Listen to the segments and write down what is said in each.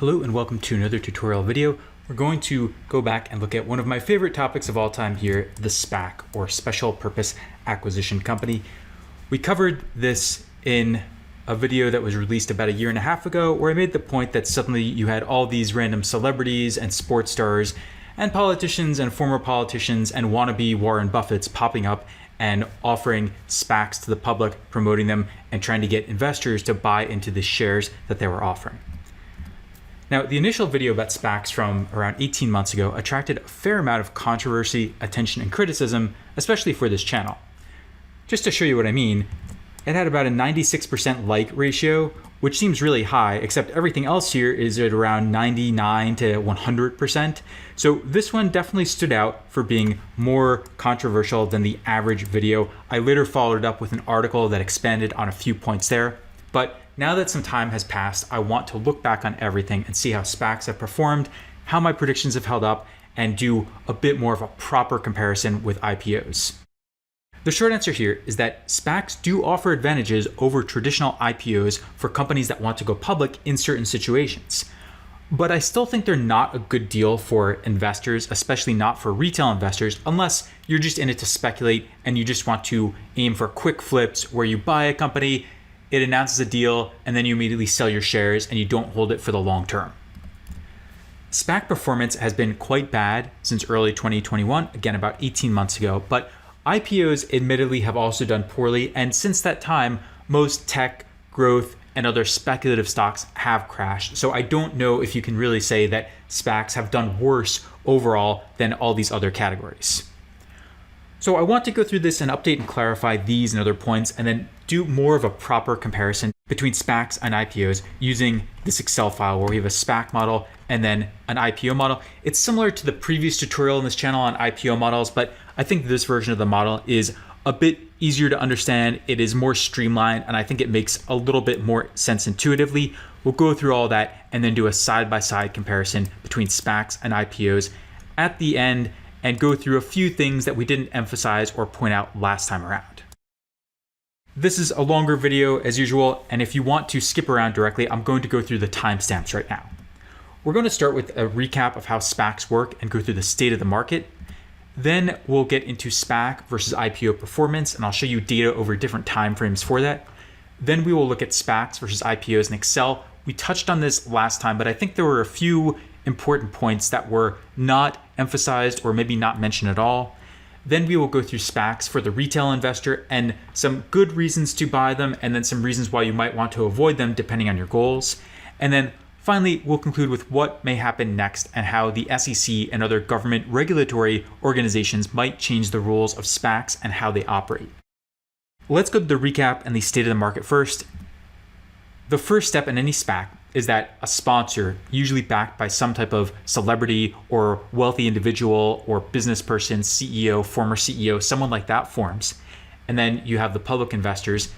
Hello and welcome to another tutorial video. We're going to go back and look at one of my favorite topics of all time here, the SPAC, or Special Purpose Acquisition Company. We covered this in a video that was released about a year and a half ago, where I made the point that suddenly you had all these random celebrities and sports stars and politicians and former politicians and wannabe Warren Buffetts popping up and offering SPACs to the public, promoting them and trying to get investors to buy into the shares that they were offering. Now, the initial video about SPACs from around 18 months ago attracted a fair amount of controversy, attention, and criticism, especially for this channel. Just to show you what I mean, it had about a 96% like ratio, which seems really high, except everything else here is at around 99 to 100%. So this one definitely stood out for being more controversial than the average video. I later followed up with an article that expanded on a few points there. But now that some time has passed, I want to look back on everything and see how SPACs have performed, how my predictions have held up, and do a bit more of a proper comparison with IPOs. The short answer here is that SPACs do offer advantages over traditional IPOs for companies that want to go public in certain situations. But I still think they're not a good deal for investors, especially not for retail investors, unless you're just in it to speculate and you just want to aim for quick flips where you buy a company, it announces a deal, and then you immediately sell your shares and you don't hold it for the long term. SPAC performance has been quite bad since early 2021, again about 18 months ago, but IPOs admittedly have also done poorly, and since that time, most tech, growth, and other speculative stocks have crashed. So I don't know if you can really say that SPACs have done worse overall than all these other categories. So I want to go through this and update and clarify these and other points, and then do more of a proper comparison between SPACs and IPOs using this Excel file where we have a SPAC model and then an IPO model. It's similar to the previous tutorial in this channel on IPO models, but I think this version of the model is a bit easier to understand. It is more streamlined, and I think it makes a little bit more sense intuitively. We'll go through all that and then do a side-by-side comparison between SPACs and IPOs at the end, and go through a few things that we didn't emphasize or point out last time around. This is a longer video as usual, and if you want to skip around directly, I'm going to go through the timestamps right now. We're going to start with a recap of how SPACs work and go through the state of the market. Then we'll get into SPAC versus IPO performance, and I'll show you data over different time frames for that. Then we will look at SPACs versus IPOs in Excel. We touched on this last time, but I think there were a few important points that were not emphasized or maybe not mentioned at all. Then we will go through SPACs for the retail investor and some good reasons to buy them, and then some reasons why you might want to avoid them depending on your goals. And then finally, we'll conclude with what may happen next and how the SEC and other government regulatory organizations might change the rules of SPACs and how they operate. Let's go to the recap and the state of the market first. The first step in any SPAC is that a sponsor, usually backed by some type of celebrity or wealthy individual or business person, CEO, former CEO, someone like that forms. And then you have the public investors,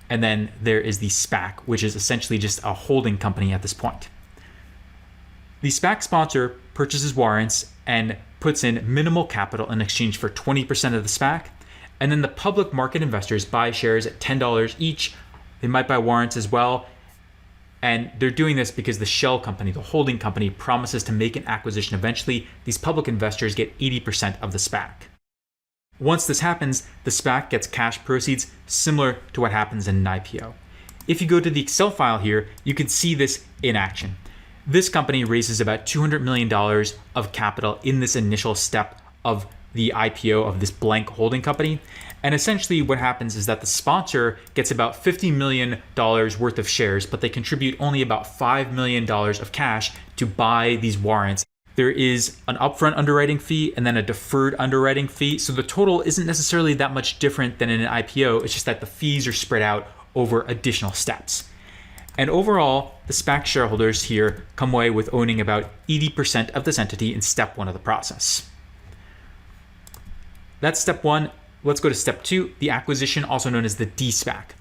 and then there is the SPAC, which is essentially just a holding company at this point. The SPAC sponsor purchases warrants and puts in minimal capital in exchange for 20% of the SPAC. And then the public market investors buy shares at $10 each. They might buy warrants as well. And they're doing this because the shell company, the holding company, promises to make an acquisition eventually. These public investors get 80% of the SPAC. Once this happens, the SPAC gets cash proceeds similar to what happens in an IPO. If you go to the Excel file here, you can see this in action. This company raises about $200 million of capital in this initial step of the IPO of this blank holding company. And essentially what happens is that the sponsor gets about $50 million worth of shares, but they contribute only about $5 million of cash to buy these warrants. There is an upfront underwriting fee and then a deferred underwriting fee. So the total isn't necessarily that much different than in an IPO. It's just that the fees are spread out over additional steps. And overall, the SPAC shareholders here come away with owning about 80% of this entity in step one of the process. That's step one. Let's go to step two, the acquisition, also known as the de-SPAC.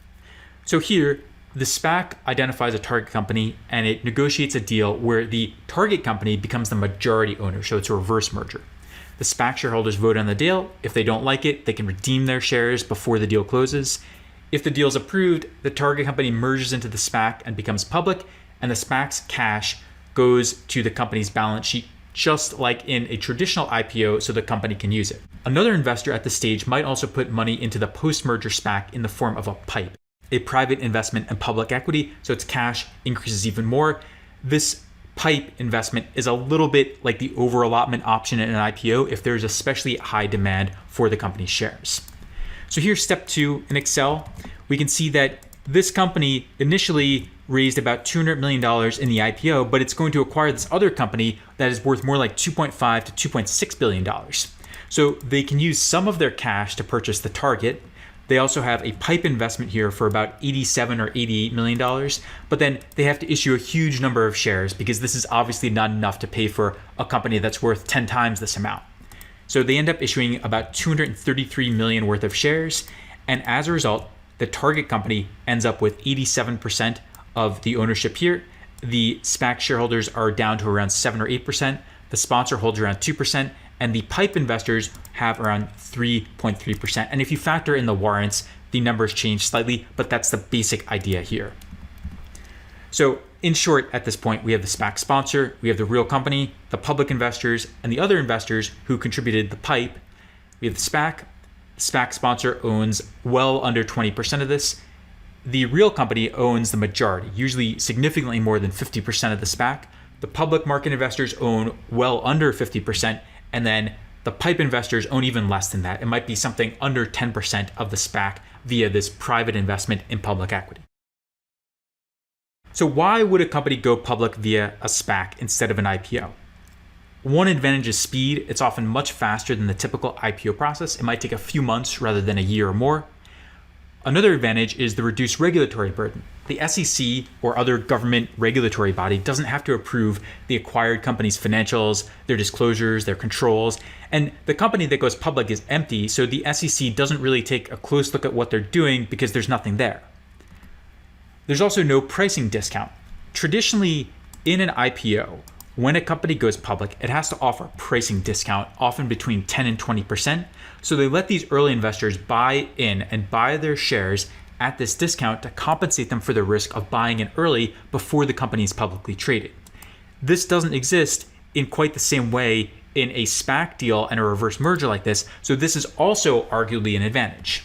So here, the SPAC identifies a target company and it negotiates a deal where the target company becomes the majority owner, so it's a reverse merger. The SPAC shareholders vote on the deal. If they don't like it, they can redeem their shares before the deal closes. If the deal is approved, the target company merges into the SPAC and becomes public, and the SPAC's cash goes to the company's balance sheet, just like in a traditional IPO, so the company can use it. Another investor at this stage might also put money into the post-merger SPAC in the form of a PIPE, a private investment in public equity, so its cash increases even more. This PIPE investment is a little bit like the over-allotment option in an IPO if there's especially high demand for the company's shares. So here's step 2 in Excel. We can see that this company initially raised about $200 million in the IPO, but it's going to acquire this other company that is worth more like $2.5 to $2.6 billion. So they can use some of their cash to purchase the target. They also have a PIPE investment here for about $87 or $88 million, but then they have to issue a huge number of shares because this is obviously not enough to pay for a company that's worth 10 times this amount. So they end up issuing about 233 million worth of shares, and as a result, the target company ends up with 87% of the ownership here. The SPAC shareholders are down to around 7 or 8%. The sponsor holds around 2%, and the PIPE investors have around 3.3%. And if you factor in the warrants, the numbers change slightly, but that's the basic idea here. So in short, at this point, we have the SPAC sponsor, we have the real company, the public investors, and the other investors who contributed the PIPE. We have the SPAC. The SPAC sponsor owns well under 20% of this. The real company owns the majority, usually significantly more than 50% of the SPAC. The public market investors own well under 50%, and then the PIPE investors own even less than that. It might be something under 10% of the SPAC via this private investment in public equity. So why would a company go public via a SPAC instead of an IPO? One advantage is speed. It's often much faster than the typical IPO process. It might take a few months rather than a year or more. Another advantage is the reduced regulatory burden. The SEC or other government regulatory body doesn't have to approve the acquired company's financials, their disclosures, their controls, and the company that goes public is empty, so the SEC doesn't really take a close look at what they're doing because there's nothing there. There's also no pricing discount. Traditionally, in an IPO, when a company goes public, it has to offer a pricing discount, often between 10 and 20%. So they let these early investors buy in and buy their shares at this discount to compensate them for the risk of buying in early before the company is publicly traded. This doesn't exist in quite the same way in a SPAC deal and a reverse merger like this, so this is also arguably an advantage.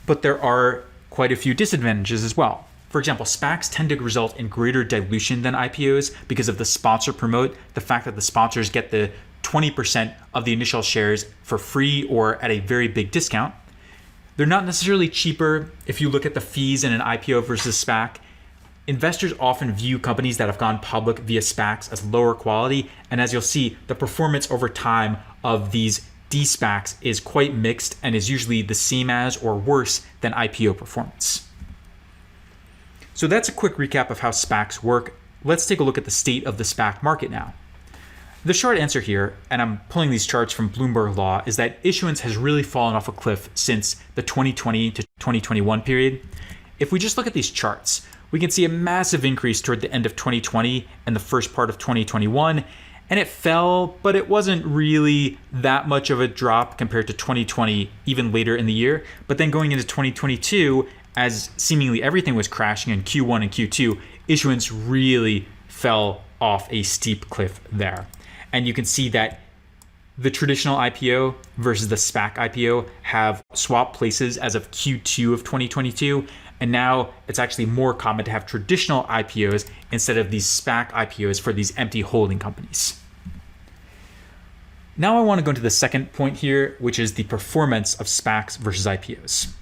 But there are quite a few disadvantages as well. For example, SPACs tend to result in greater dilution than IPOs because of the sponsor promote, the fact that the sponsors get the 20% of the initial shares for free or at a very big discount. They're not necessarily cheaper if you look at the fees in an IPO versus SPAC. Investors often view companies that have gone public via SPACs as lower quality, and as you'll see, the performance over time of these de-SPACs is quite mixed and is usually the same as or worse than IPO performance. So that's a quick recap of how SPACs work. Let's take a look at the state of the SPAC market now. The short answer here, and I'm pulling these charts from Bloomberg Law, is that issuance has really fallen off a cliff since the 2020 to 2021 period. If we just look at these charts, we can see a massive increase toward the end of 2020 and the first part of 2021, and it fell, but it wasn't really that much of a drop compared to 2020, even later in the year. But then going into 2022, as seemingly everything was crashing in Q1 and Q2, issuance really fell off a steep cliff there. And you can see that the traditional IPO versus the SPAC IPO have swapped places as of Q2 of 2022. And now it's actually more common to have traditional IPOs instead of these SPAC IPOs for these empty holding companies. Now I want to go into the second point here, which is the performance of SPACs versus IPOs.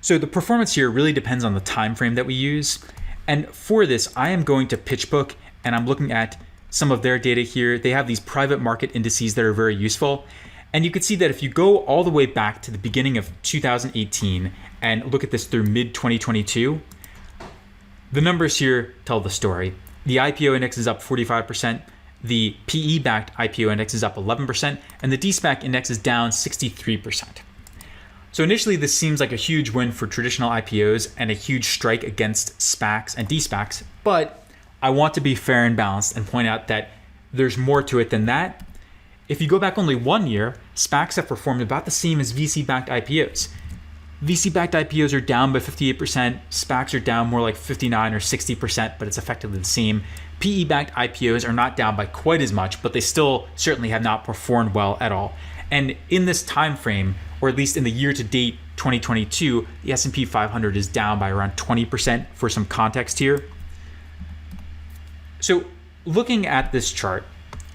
So the performance here really depends on the time frame that we use. And for this, I am going to PitchBook and I'm looking at some of their data here. They have these private market indices that are very useful. And you can see that if you go all the way back to the beginning of 2018 and look at this through mid-2022, the numbers here tell the story. The IPO index is up 45%, the PE-backed IPO index is up 11%, and the de-SPAC index is down 63%. So initially, this seems like a huge win for traditional IPOs and a huge strike against SPACs and de-SPACs, but I want to be fair and balanced and point out that there's more to it than that. If you go back only 1 year, SPACs have performed about the same as VC-backed IPOs. VC-backed IPOs are down by 58%, SPACs are down more like 59 or 60%, but it's effectively the same. PE-backed IPOs are not down by quite as much, but they still certainly have not performed well at all. And in this time frame, or at least in the year-to-date 2022, the S&P 500 is down by around 20% for some context here. So looking at this chart,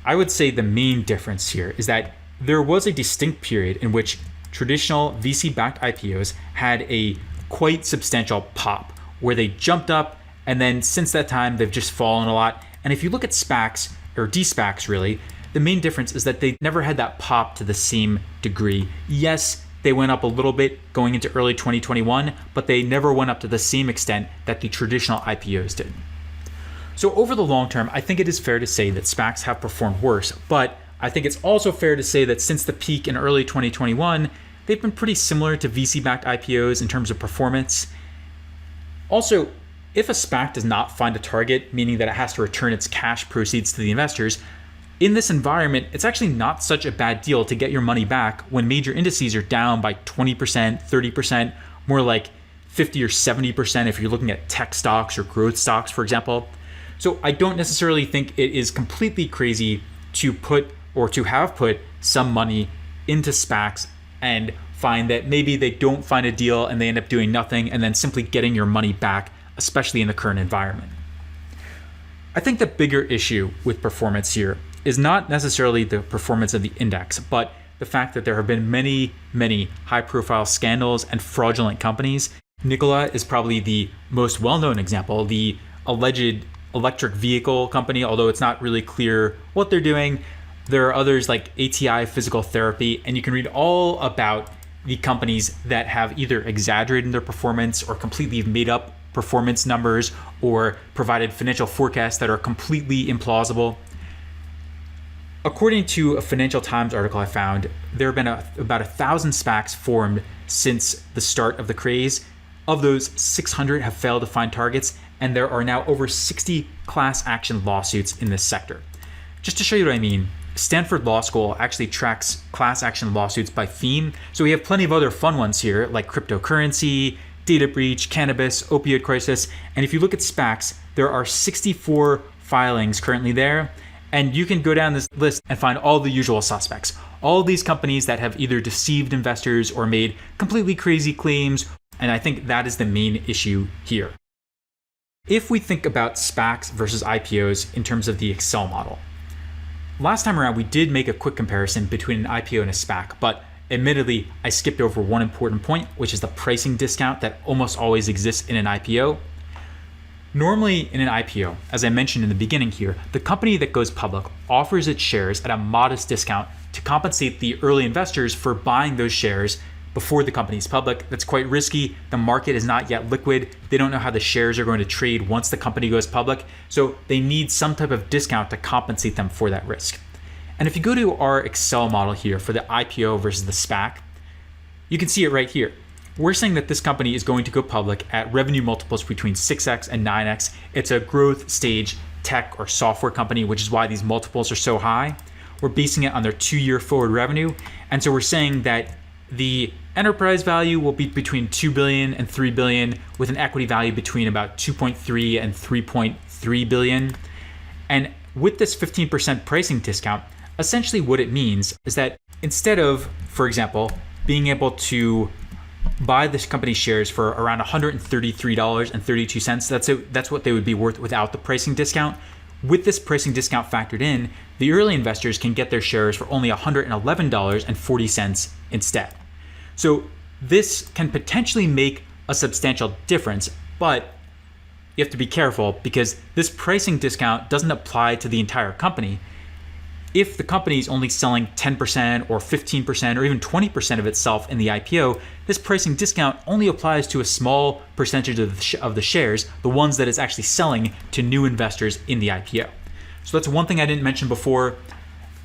I would say the main difference here is that there was a distinct period in which traditional VC-backed IPOs had a quite substantial pop where they jumped up, and then since that time they've just fallen a lot. And if you look at SPACs, or de-SPACs really, the main difference is that they never had that pop to the same degree. Yes, they went up a little bit going into early 2021, but they never went up to the same extent that the traditional IPOs did. So over the long term, I think it is fair to say that SPACs have performed worse, but I think it's also fair to say that since the peak in early 2021, they've been pretty similar to VC-backed IPOs in terms of performance. Also, if a SPAC does not find a target, meaning that it has to return its cash proceeds to the investors, in this environment, it's actually not such a bad deal to get your money back when major indices are down by 20%, 30%, more like 50 or 70% if you're looking at tech stocks or growth stocks, for example. So I don't necessarily think it is completely crazy to put or to have put some money into SPACs and find that maybe they don't find a deal and they end up doing nothing and then simply getting your money back, especially in the current environment. I think the bigger issue with performance here is not necessarily the performance of the index, but the fact that there have been many, many high-profile scandals and fraudulent companies. Nikola is probably the most well-known example, the alleged electric vehicle company, although it's not really clear what they're doing. There are others like ATI Physical Therapy, and you can read all about the companies that have either exaggerated their performance or completely made up performance numbers or provided financial forecasts that are completely implausible. According to a Financial Times article I found, there have been about 1,000 SPACs formed since the start of the craze. Of those, 600 have failed to find targets, and there are now over 60 class action lawsuits in this sector. Just to show you what I mean, Stanford Law School actually tracks class action lawsuits by theme. So we have plenty of other fun ones here, like cryptocurrency, data breach, cannabis, opioid crisis. And if you look at SPACs, there are 64 filings currently there. And you can go down this list and find all the usual suspects. All these companies that have either deceived investors or made completely crazy claims. And I think that is the main issue here. If we think about SPACs versus IPOs in terms of the Excel model, last time around we did make a quick comparison between an IPO and a SPAC, but admittedly I skipped over one important point, which is the pricing discount that almost always exists in an IPO. Normally in an IPO, as I mentioned in the beginning here, the company that goes public offers its shares at a modest discount to compensate the early investors for buying those shares before the company is public. That's quite risky. The market is not yet liquid. They don't know how the shares are going to trade once the company goes public. So they need some type of discount to compensate them for that risk. And if you go to our Excel model here for the IPO versus the SPAC, you can see it right here. We're saying that this company is going to go public at revenue multiples between 6x and 9x. It's a growth stage tech or software company, which is why these multiples are so high. We're basing it on their 2-year forward revenue. And so we're saying that the enterprise value will be between $2 billion and $3 billion, with an equity value between about 2.3 and 3.3 billion. And with this 15% pricing discount, essentially what it means is that instead of, for example, being able to buy this company's shares for around $133.32, that's what they would be worth without the pricing discount. With this pricing discount factored in, the early investors can get their shares for only $111.40 instead. So this can potentially make a substantial difference, but you have to be careful because this pricing discount doesn't apply to the entire company. If the company is only selling 10% or 15% or even 20% of itself in the IPO, this pricing discount only applies to a small percentage of the shares, the ones that it's actually selling to new investors in the IPO. So that's one thing I didn't mention before.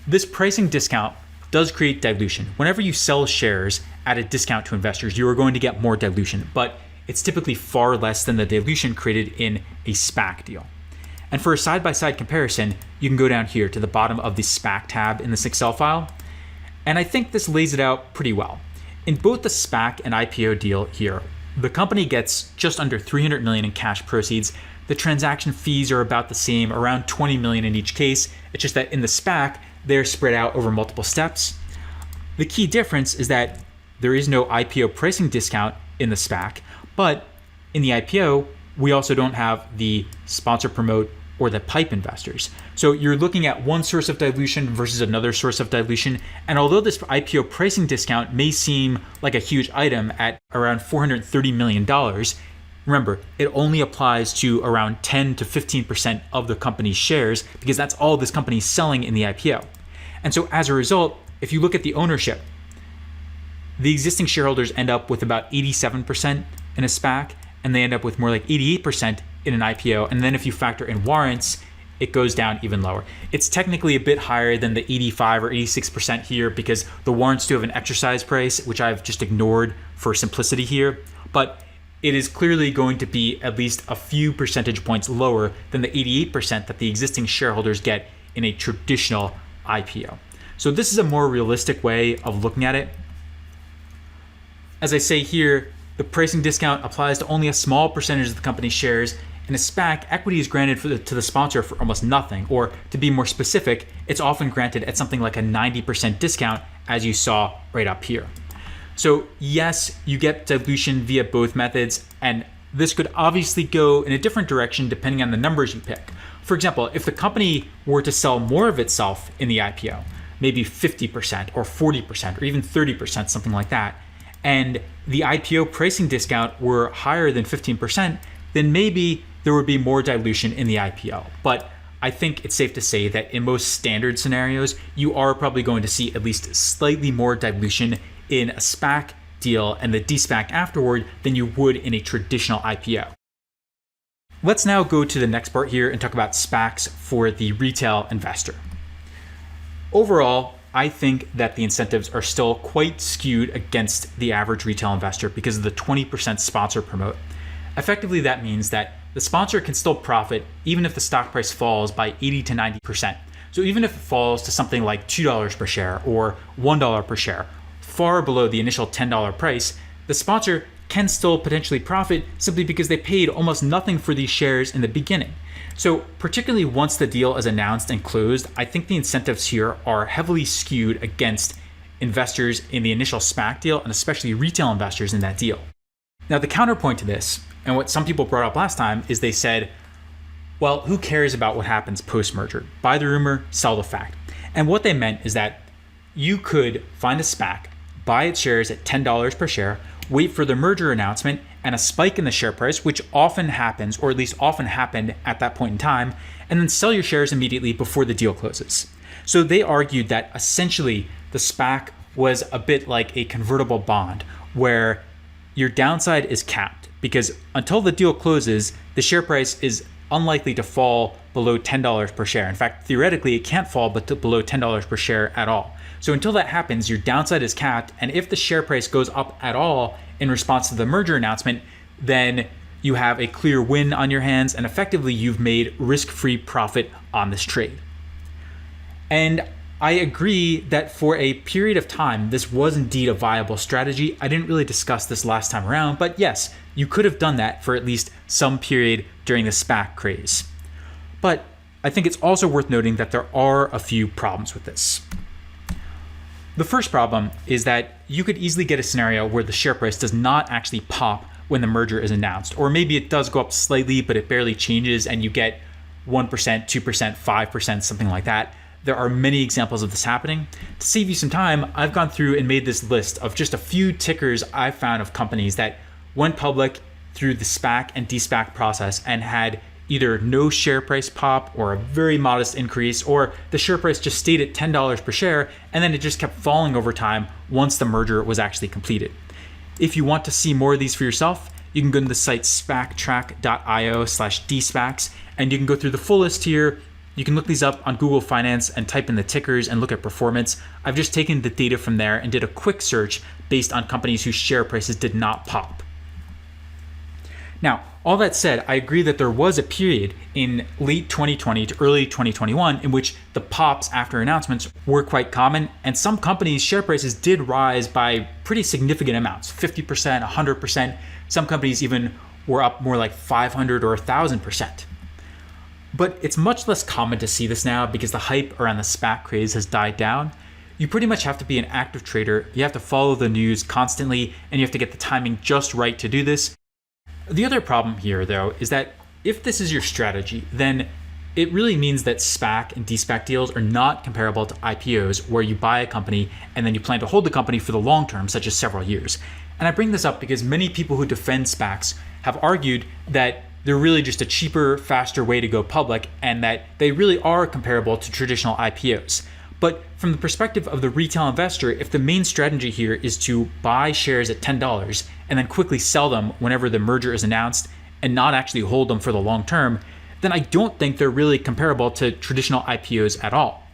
This pricing discount does create dilution. Whenever you sell shares at a discount to investors, you are going to get more dilution, but it's typically far less than the dilution created in a SPAC deal. And for a side-by-side comparison, you can go down here to the bottom of the SPAC tab in this Excel file. And I think this lays it out pretty well. In both the SPAC and IPO deal here, the company gets just under $300 million in cash proceeds. The transaction fees are about the same, around $20 million in each case. It's just that in the SPAC, they're spread out over multiple steps. The key difference is that there is no IPO pricing discount in the SPAC, but in the IPO, we also don't have the sponsor promote or the PIPE investors. So you're looking at one source of dilution versus another source of dilution. And although this IPO pricing discount may seem like a huge item at around $430 million, remember, it only applies to around 10 to 15% of the company's shares because that's all this company is selling in the IPO. And so as a result, if you look at the ownership, the existing shareholders end up with about 87% in a SPAC, and they end up with more like 88% in an IPO. And then if you factor in warrants, it goes down even lower. It's technically a bit higher than the 85 or 86% here because the warrants do have an exercise price, which I've just ignored for simplicity here. But it is clearly going to be at least a few percentage points lower than the 88% that the existing shareholders get in a traditional IPO. So this is a more realistic way of looking at it. As I say here, the pricing discount applies to only a small percentage of the company's shares. In a SPAC, equity is granted to the sponsor for almost nothing, or to be more specific, it's often granted at something like a 90% discount, as you saw right up here. So yes, you get dilution via both methods, and this could obviously go in a different direction depending on the numbers you pick. For example, if the company were to sell more of itself in the IPO, maybe 50% or 40% or even 30%, something like that, and the IPO pricing discount were higher than 15%, then maybe there would be more dilution in the IPO. But I think it's safe to say that in most standard scenarios, you are probably going to see at least slightly more dilution in a SPAC deal and the de-SPAC afterward than you would in a traditional IPO. Let's now go to the next part here and talk about SPACs for the retail investor. Overall, I think that the incentives are still quite skewed against the average retail investor because of the 20% sponsor promote. Effectively, that means that the sponsor can still profit even if the stock price falls by 80 to 90%. So even if it falls to something like $2 per share or $1 per share, far below the initial $10 price, the sponsor can still potentially profit simply because they paid almost nothing for these shares in the beginning. So particularly once the deal is announced and closed, I think the incentives here are heavily skewed against investors in the initial SPAC deal and especially retail investors in that deal. Now the counterpoint to this, and what some people brought up last time, is they said, well, who cares about what happens post-merger? Buy the rumor, sell the fact. And what they meant is that you could find a SPAC, buy its shares at $10 per share, wait for the merger announcement and a spike in the share price, which often happens, or at least often happened at that point in time, and then sell your shares immediately before the deal closes. So they argued that essentially the SPAC was a bit like a convertible bond where your downside is capped because until the deal closes, the share price is unlikely to fall below $10 per share. In fact, theoretically, it can't fall below $10 per share at all. So until that happens, your downside is capped. And if the share price goes up at all in response to the merger announcement, then you have a clear win on your hands and effectively you've made risk-free profit on this trade. And I agree that for a period of time, this was indeed a viable strategy. I didn't really discuss this last time around, but yes, you could have done that for at least some period during the SPAC craze. But I think it's also worth noting that there are a few problems with this. The first problem is that you could easily get a scenario where the share price does not actually pop when the merger is announced, or maybe it does go up slightly, but it barely changes and you get 1%, 2%, 5%, something like that. There are many examples of this happening. To save you some time, I've gone through and made this list of just a few tickers I've found of companies that went public through the SPAC and de-SPAC process and had either no share price pop or a very modest increase, or the share price just stayed at $10 per share and then it just kept falling over time once the merger was actually completed. If you want to see more of these for yourself, you can go to the site spactrack.io/dspacs and you can go through the full list here. You can look these up on Google Finance and type in the tickers and look at performance. I've just taken the data from there and did a quick search based on companies whose share prices did not pop. Now, all that said, I agree that there was a period in late 2020 to early 2021 in which the pops after announcements were quite common, and some companies' share prices did rise by pretty significant amounts, 50%, 100%. Some companies even were up more like 500 or 1,000%. But it's much less common to see this now because the hype around the SPAC craze has died down. You pretty much have to be an active trader, you have to follow the news constantly, and you have to get the timing just right to do this. The other problem here, though, is that if this is your strategy, then it really means that SPAC and de-SPAC deals are not comparable to IPOs, where you buy a company and then you plan to hold the company for the long term, such as several years. And I bring this up because many people who defend SPACs have argued that they're really just a cheaper, faster way to go public, and that they really are comparable to traditional IPOs. But from the perspective of the retail investor, if the main strategy here is to buy shares at $10 and then quickly sell them whenever the merger is announced and not actually hold them for the long term, then I don't think they're really comparable to traditional IPOs at all.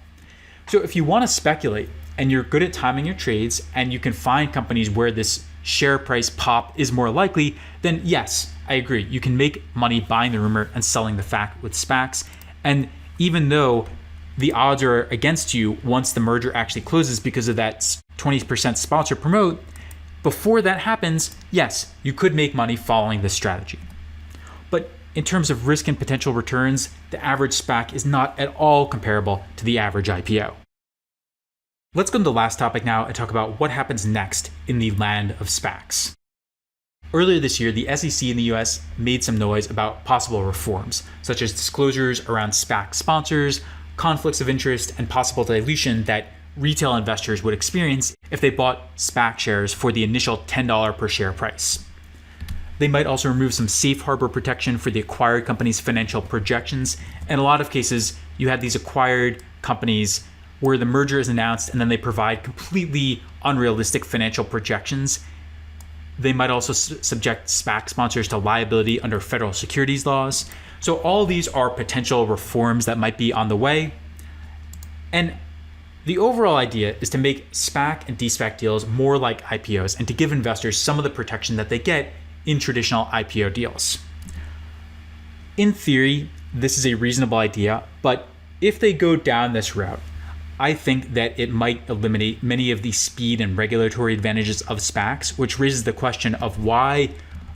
So if you want to speculate and you're good at timing your trades and you can find companies where this share price pop is more likely, then yes, I agree. You can make money buying the rumor and selling the fact with SPACs. And even though the odds are against you once the merger actually closes because of that 20% sponsor promote, before that happens, yes, you could make money following this strategy. But in terms of risk and potential returns, the average SPAC is not at all comparable to the average IPO. Let's go to the last topic now and talk about what happens next in the land of SPACs. Earlier this year, the SEC in the US made some noise about possible reforms, such as disclosures around SPAC sponsors, conflicts of interest, and possible dilution that retail investors would experience if they bought SPAC shares for the initial $10 per share price. They might also remove some safe harbor protection for the acquired company's financial projections. In a lot of cases, you had these acquired companies where the merger is announced and then they provide completely unrealistic financial projections. They might also subject SPAC sponsors to liability under federal securities laws. So all these are potential reforms that might be on the way. And the overall idea is to make SPAC and de-SPAC deals more like IPOs and to give investors some of the protection that they get in traditional IPO deals. In theory, this is a reasonable idea, but if they go down this route, I think that it might eliminate many of the speed and regulatory advantages of SPACs, which raises the question of why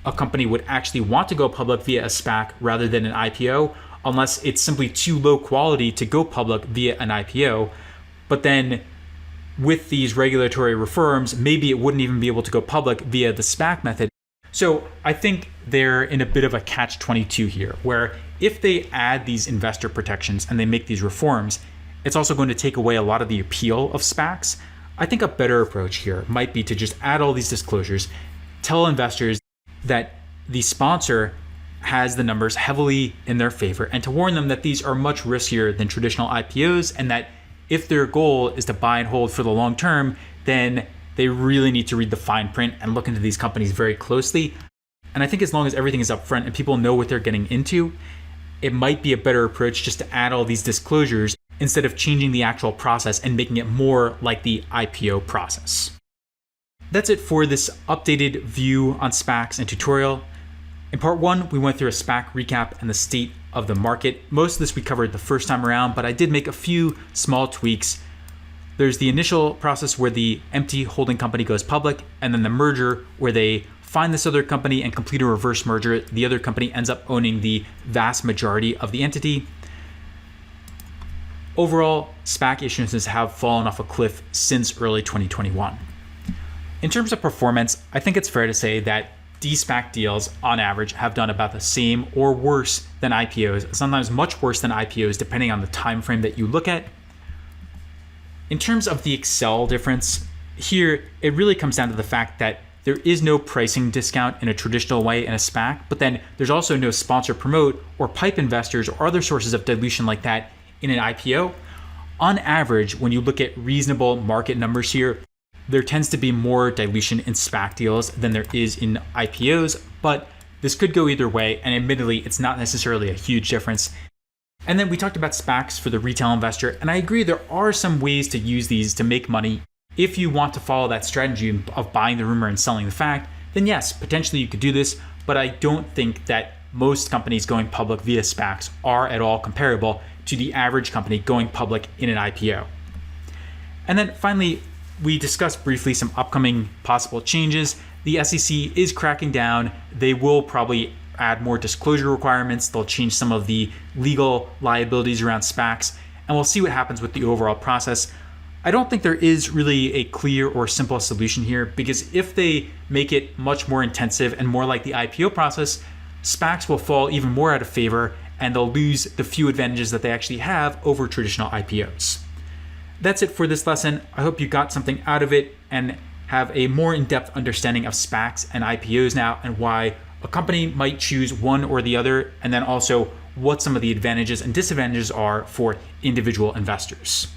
a company would actually want to go public via a SPAC rather than an IPO, unless it's simply too low quality to go public via an IPO. But then with these regulatory reforms, maybe it wouldn't even be able to go public via the SPAC method. So I think they're in a bit of a catch-22 here, where if they add these investor protections and they make these reforms, it's also going to take away a lot of the appeal of SPACs. I think a better approach here might be to just add all these disclosures, tell investors that the sponsor has the numbers heavily in their favor, and to warn them that these are much riskier than traditional IPOs, and that if their goal is to buy and hold for the long term, then they really need to read the fine print and look into these companies very closely. And I think as long as everything is upfront and people know what they're getting into, it might be a better approach just to add all these disclosures instead of changing the actual process and making it more like the IPO process. That's it for this updated view on SPACs and tutorial. In part one, we went through a SPAC recap and the state of the market. Most of this we covered the first time around, but I did make a few small tweaks. There's the initial process where the empty holding company goes public, and then the merger where they find this other company and complete a reverse merger. The other company ends up owning the vast majority of the entity. Overall, SPAC issuances have fallen off a cliff since early 2021. In terms of performance, I think it's fair to say that de-SPAC deals, on average, have done about the same or worse than IPOs, sometimes much worse than IPOs, depending on the time frame that you look at. In terms of the Excel difference, here it really comes down to the fact that there is no pricing discount in a traditional way in a SPAC, but then there's also no sponsor promote or pipe investors or other sources of dilution like that in an IPO. On average, when you look at reasonable market numbers here, there tends to be more dilution in SPAC deals than there is in IPOs, but this could go either way, and admittedly, it's not necessarily a huge difference. And then we talked about SPACs for the retail investor, and I agree there are some ways to use these to make money. If you want to follow that strategy of buying the rumor and selling the fact, then yes, potentially you could do this, but I don't think that most companies going public via SPACs are at all comparable to the average company going public in an IPO. And then finally, we discussed briefly some upcoming possible changes. The SEC is cracking down. They will probably add more disclosure requirements. They'll change some of the legal liabilities around SPACs, and we'll see what happens with the overall process. I don't think there is really a clear or simple solution here, because if they make it much more intensive and more like the IPO process, SPACs will fall even more out of favor and they'll lose the few advantages that they actually have over traditional IPOs. That's it for this lesson. I hope you got something out of it and have a more in-depth understanding of SPACs and IPOs now, and why a company might choose one or the other, and then also what some of the advantages and disadvantages are for individual investors.